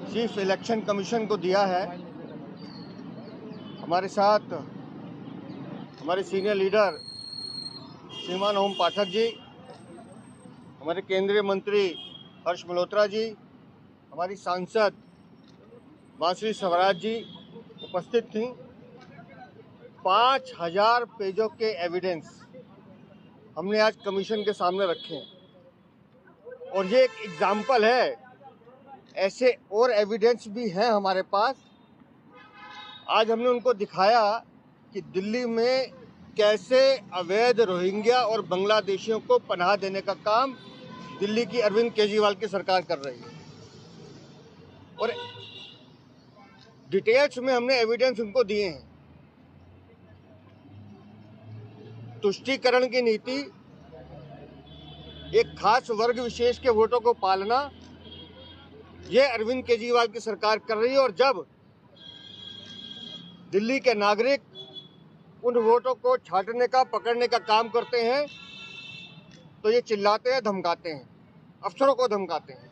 Chief election commission को दिया है। हमारे साथ हमारे सीनियर लीडर श्रीमान ओम पाठक जी, हमारे केंद्रीय मंत्री हर्ष मल्होत्रा जी, हमारी सांसद मानसी स्वराज जी उपस्थित थी। 5000 पेजों के एविडेंस हमने आज कमीशन के सामने रखे हैं और ये एक एग्जाम्पल है। ऐसे और एविडेंस भी हैं हमारे पास। आज हमने उनको दिखाया कि दिल्ली में कैसे अवैध रोहिंग्या और बांग्लादेशियों को पनाह देने का काम दिल्ली की अरविंद केजरीवाल की सरकार कर रही है। और डिटेल्स में हमने एविडेंस उनको दिए हैं। तुष्टीकरण की नीति, एक खास वर्ग विशेष के वोटों को पालना, यह अरविंद केजरीवाल की सरकार कर रही है। और जब दिल्ली के नागरिक उन वोटों को छांटने का, पकड़ने का काम करते हैं तो ये चिल्लाते हैं, धमकाते हैं, अफसरों को धमकाते हैं।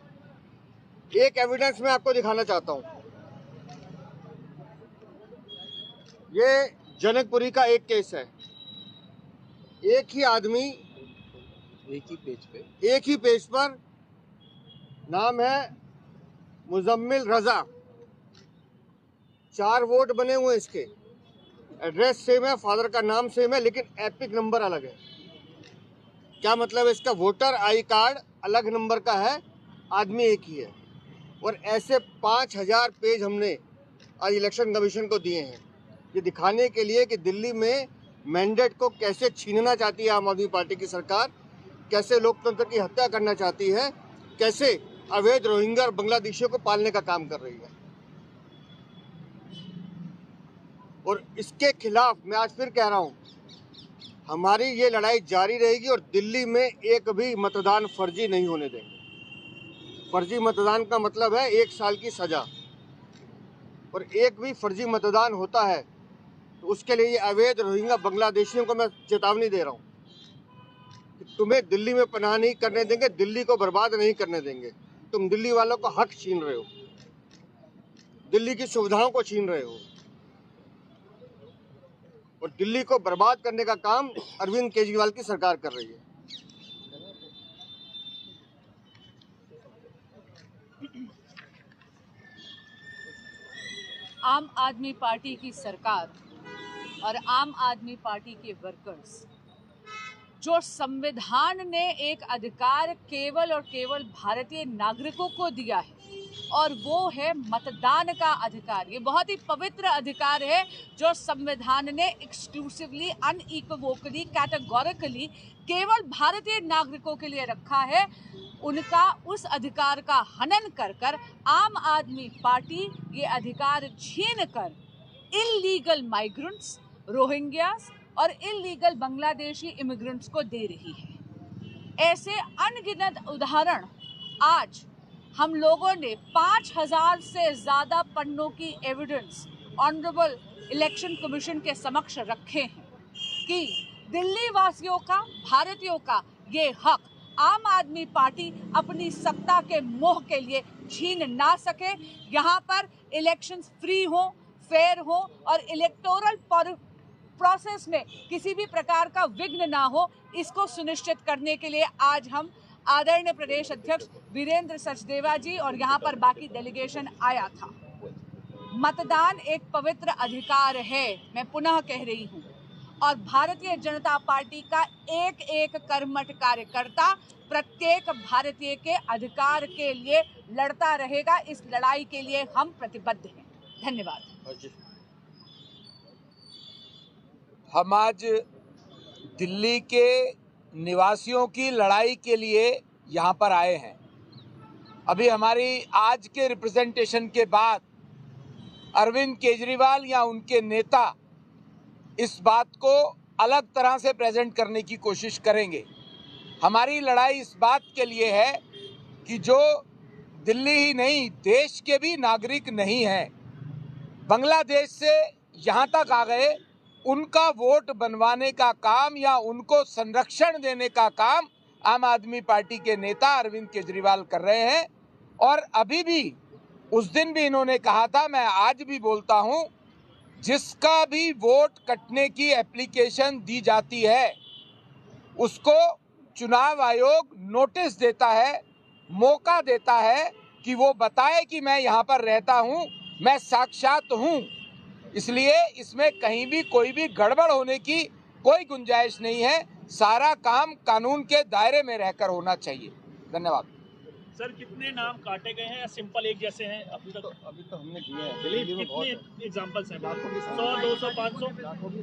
एक एविडेंस मैं आपको दिखाना चाहता हूं। ये जनकपुरी का एक केस है। एक ही आदमी एक ही पेज पर नाम है मुजम्मिल रजा। 4 वोट बने हुए इसके। एड्रेस सेम है, फादर का नाम सेम है, लेकिन एपिक नंबर अलग है। क्या मतलब है इसका? वोटर आई कार्ड अलग नंबर का है, आदमी एक ही है। और ऐसे 5000 पेज हमने आज इलेक्शन कमीशन को दिए हैं, ये दिखाने के लिए कि दिल्ली में मैंडेट को कैसे छीनना चाहती है आम आदमी पार्टी की सरकार, कैसे लोकतंत्र की हत्या करना चाहती है, कैसे अवैध रोहिंग्या और बांग्लादेशियों को पालने का काम कर रही है। और इसके खिलाफ मैं आज फिर कह रहा हूं, हमारी ये लड़ाई जारी रहेगी और दिल्ली में एक भी मतदान फर्जी नहीं होने देंगे। फर्जी मतदान का मतलब है 1 साल की सजा। और एक भी फर्जी मतदान होता है तो उसके लिए ये अवैध रोहिंग्या बांग्लादेशियों को मैं चेतावनी दे रहा हूं कि तुम्हें दिल्ली में पनाह नहीं करने देंगे, दिल्ली को बर्बाद नहीं करने देंगे। तुम दिल्ली वालों का हक छीन रहे हो, दिल्ली की सुविधाओं को छीन रहे हो और दिल्ली को बर्बाद करने का काम अरविंद केजरीवाल की सरकार कर रही है। आम आदमी पार्टी की सरकार और आम आदमी पार्टी के वर्कर्स, जो संविधान ने एक अधिकार केवल और केवल भारतीय नागरिकों को दिया है और वो है मतदान का अधिकार। ये बहुत ही पवित्र अधिकार है जो संविधान ने एक्सक्लूसिवली, अनइक्वोकली, कैटेगोरिकली केवल भारतीय नागरिकों के लिए रखा है। उनका उस अधिकार का हनन कर कर आम आदमी पार्टी ये अधिकार छीन कर इल्लीगल माइग्रेंट्स, रोहिंग्यास और इल्लीगल बांग्लादेशी इमिग्रेंट्स को दे रही है। ऐसे अनगिनत उदाहरण आज हम लोगों ने 5000 से ज़्यादा पन्नों की एविडेंस ऑनरेबल इलेक्शन कमीशन के समक्ष रखे हैं कि दिल्ली वासियों का, भारतीयों का ये हक आम आदमी पार्टी अपनी सत्ता के मोह के लिए छीन ना सके। यहाँ पर इलेक्शंस फ्री हो, फेयर हो और इलेक्टोरल प्रोसेस में किसी भी प्रकार का विघ्न ना हो, इसको सुनिश्चित करने के लिए आज हम आदरणीय प्रदेश अध्यक्ष वीरेंद्र सचदेवा जी और यहाँ पर बाकी डेलीगेशन आया था। मतदान एक पवित्र अधिकार है, मैं पुनः कह रही हूँ, और भारतीय जनता पार्टी का एक एक कर्मठ कार्यकर्ता प्रत्येक भारतीय के अधिकार के लिए लड़ता रहेगा। इस लड़ाई के लिए हम प्रतिबद्ध हैं। धन्यवाद। हम आज दिल्ली के निवासियों की लड़ाई के लिए यहाँ पर आए हैं। अभी हमारी आज के रिप्रेजेंटेशन के बाद अरविंद केजरीवाल या उनके नेता इस बात को अलग तरह से प्रेजेंट करने की कोशिश करेंगे। हमारी लड़ाई इस बात के लिए है कि जो दिल्ली ही नहीं, देश के भी नागरिक नहीं हैं, बांग्लादेश से यहाँ तक आ गए, उनका वोट बनवाने का काम या उनको संरक्षण देने का काम आम आदमी पार्टी के नेता अरविंद केजरीवाल कर रहे हैं। और अभी भी उस दिन भी इन्होंने कहा था, मैं आज भी बोलता हूं, जिसका भी वोट कटने की एप्लीकेशन दी जाती है उसको चुनाव आयोग नोटिस देता है, मौका देता है कि वो बताए कि मैं यहाँ पर रहता हूँ, मैं साक्षात हूँ। इसलिए इसमें कहीं भी कोई भी गड़बड़ होने की कोई गुंजाइश नहीं है। सारा काम कानून के दायरे में रहकर होना चाहिए। धन्यवाद। सर, कितने नाम काटे गए हैं या सिंपल एक जैसे हैं अभी तक? अभी तो हमने किए हैं, दिल्ली में बहुत कितने एग्जांपल्स हैं? 100, 200, 500?